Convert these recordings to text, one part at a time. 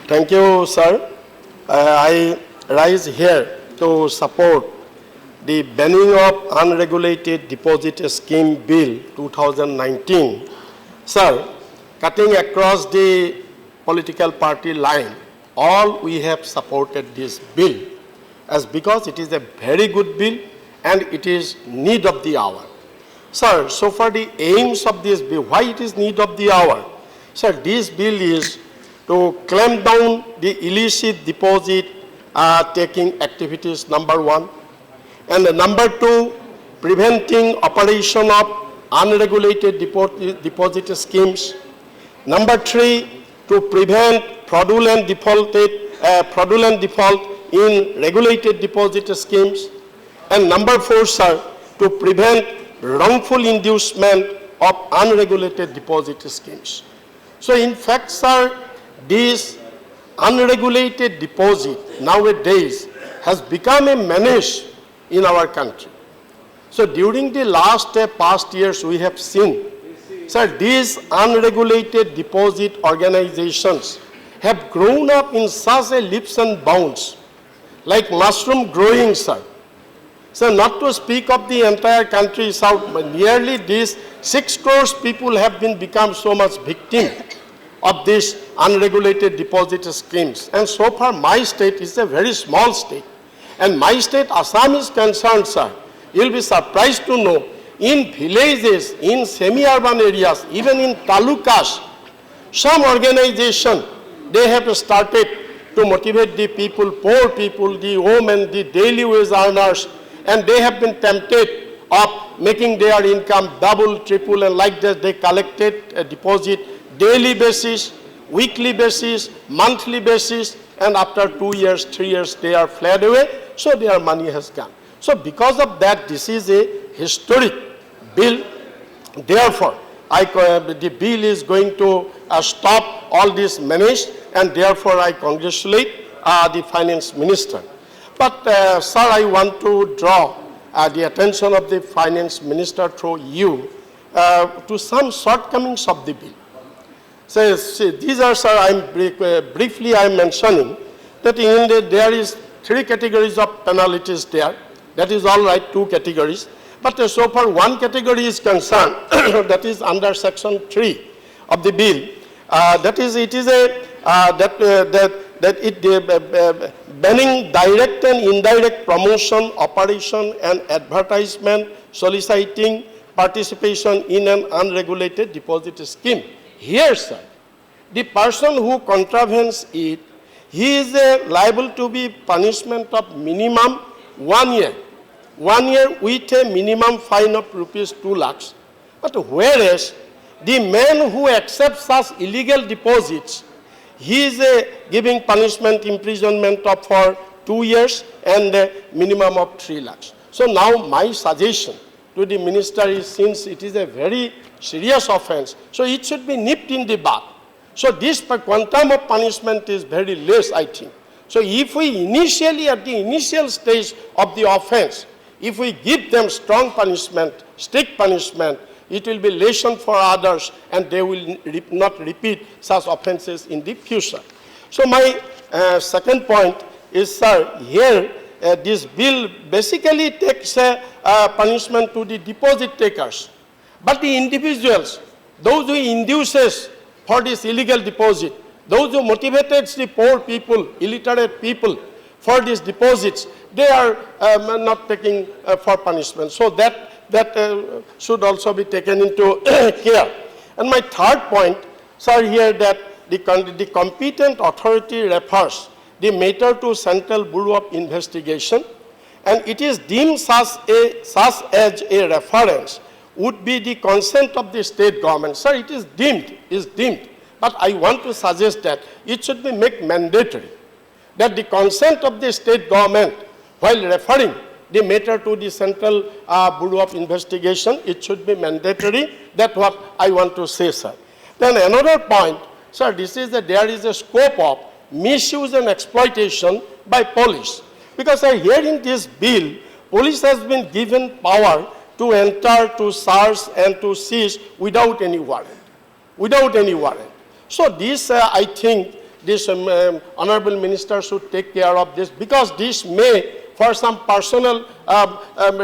Thank you, sir. I rise here to support the banning of unregulated deposit scheme bill 2019. Sir, cutting across the political party line, all we have supported this bill as because it is a very good bill and it is need of the hour. Sir, so far the aims of this bill, why it is need of the hour? Sir, this bill is to clamp down the illicit deposit taking activities, number one. And number two, preventing operation of unregulated deposit schemes. Number three, to prevent fraudulent default in regulated deposit schemes. And number four, sir, to prevent wrongful inducement of unregulated deposit schemes. So in fact, sir, this unregulated deposit nowadays has become a menace in our country. So during the past years, we have seen, sir, these unregulated deposit organizations have grown up in such a leaps and bounds, like mushroom growing, sir. So not to speak of the entire country, South, but nearly these 6 crores people have become so much victim of these unregulated deposit schemes. And so far my state is a very small state. And my state, Assam, is concerned, sir. You'll be surprised to know, in villages, in semi-urban areas, even in talukas, some organization, they have started to motivate the people, poor people, the women, the daily wage earners, and they have been tempted of making their income double, triple, and like that they collected a deposit daily basis, weekly basis, monthly basis, and after 2 years, 3 years, they are fled away, so their money has gone. So because of that, this is a historic bill. Therefore, the bill is going to stop all this menace, and therefore I congratulate the finance minister. But sir, I want to draw the attention of the finance minister through you to some shortcomings of the bill. So these are, sir, briefly I am mentioning that in India there is 3 categories of penalties there. That is all right, 2 categories. But so far one category is concerned, that is under section 3 of the bill. That is, it is a banning direct and indirect promotion, operation, and advertisement, soliciting participation in an unregulated deposit scheme. Here, sir, the person who contravenes it, he is liable to be punishment of minimum 1 year. 1 year with a minimum fine of rupees 2 lakhs. But whereas the man who accepts such illegal deposits, he is giving punishment imprisonment of for 2 years and a minimum of 3 lakhs. So now my suggestion to the minister is, since it is a very serious offense, so it should be nipped in the bud. So this quantum of punishment is very less, I think. So if we initially, at the initial stage of the offense, if we give them strong punishment, strict punishment, it will be lesson for others and they will not repeat such offenses in the future. So my second point is, sir, here this bill basically takes punishment to the deposit takers. But the individuals, those who induces for this illegal deposit, those who motivated the poor people, illiterate people for these deposits, they are not taking for punishment. So that should also be taken into care. And my third point, sir, here that the competent authority refers the matter to Central Bureau of Investigation, and it is deemed such as a reference would be the consent of the state government. Sir, it is deemed, but I want to suggest that it should be made mandatory that the consent of the state government while referring the matter to the Central Bureau of Investigation, it should be mandatory. That's what I want to say, sir. Then another point, sir, this is that there is a scope of misuse and exploitation by police. Because here in this bill, police has been given power to enter, to search, and to seize without any warrant. Without any warrant. So this, I think, this honorable minister should take care of this, because this may, for some personal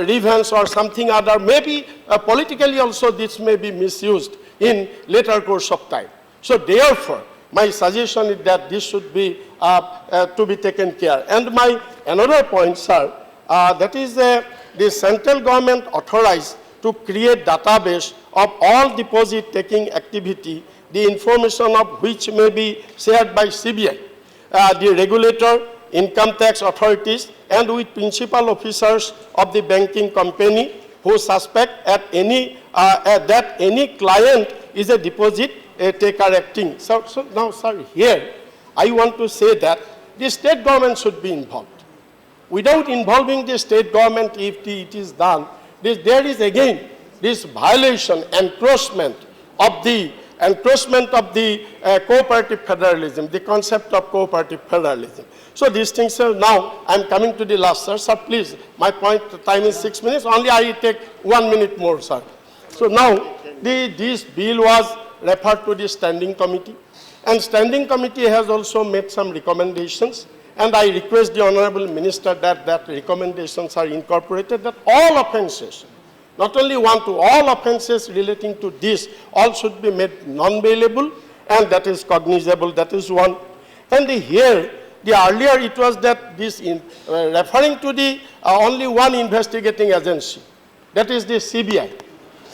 revenge or something other, maybe politically also this may be misused in later course of time. So therefore, my suggestion is that this should be to be taken care. And my another point, sir, that is the central government authorized to create database of all deposit taking activity, the information of which may be shared by CBI, the regulator, income tax authorities, and with principal officers of the banking company who suspect that any client is a deposit taker acting. So now, sir, here I want to say that the state government should be involved. Without involving the state government, if it is done, there is again this violation, encroachment of the cooperative federalism, the concept of cooperative federalism. So these things, sir, now I'm coming to the last, sir. Sir, please, my point, time is 6 minutes, only I take 1 minute more, sir. So now, this bill was referred to the standing committee, and standing committee has also made some recommendations, and I request the honorable minister that recommendations are incorporated, that all offenses, not only one to all offenses relating to this, all should be made non-bailable, and that is cognizable, that is one. And here, the earlier it was that this referring to the only one investigating agency, that is the CBI.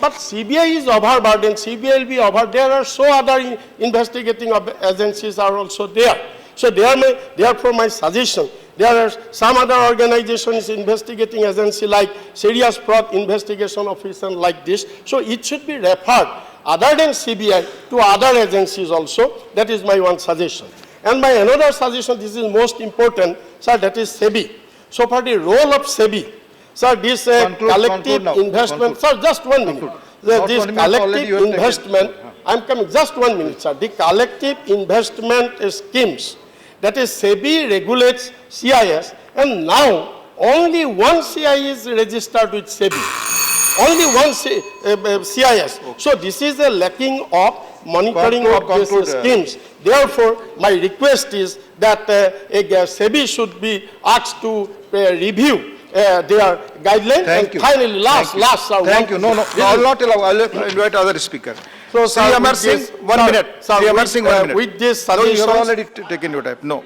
But CBI is overburdened, CBI will be over. There are so other investigating agencies are also there. So therefore my suggestion, there are some other organizations investigating agency like serious fraud investigation office and like this. So it should be referred other than CBI to other agencies also. That is my one suggestion. And my another suggestion, this is most important, sir, that is SEBI. So for the role of SEBI, sir, this collective investment, sir, just 1 minute. This collective investment, I'm coming, just 1 minute, sir. The collective investment schemes, that is SEBI regulates CIS, and now only one CIS is registered with SEBI. Only one CIS. So this is a lacking of monitoring of these schemes. Therefore, my request is that SEBI should be asked to review their guidelines. Thank you. Finally, last, sir. Thank you. No, I will not allow. I will invite other speaker. So, Sir, Amar Singh, 1 minute. Sir, Amar Singh, 1 minute. With this No, you suggestions, have already taken your time. No.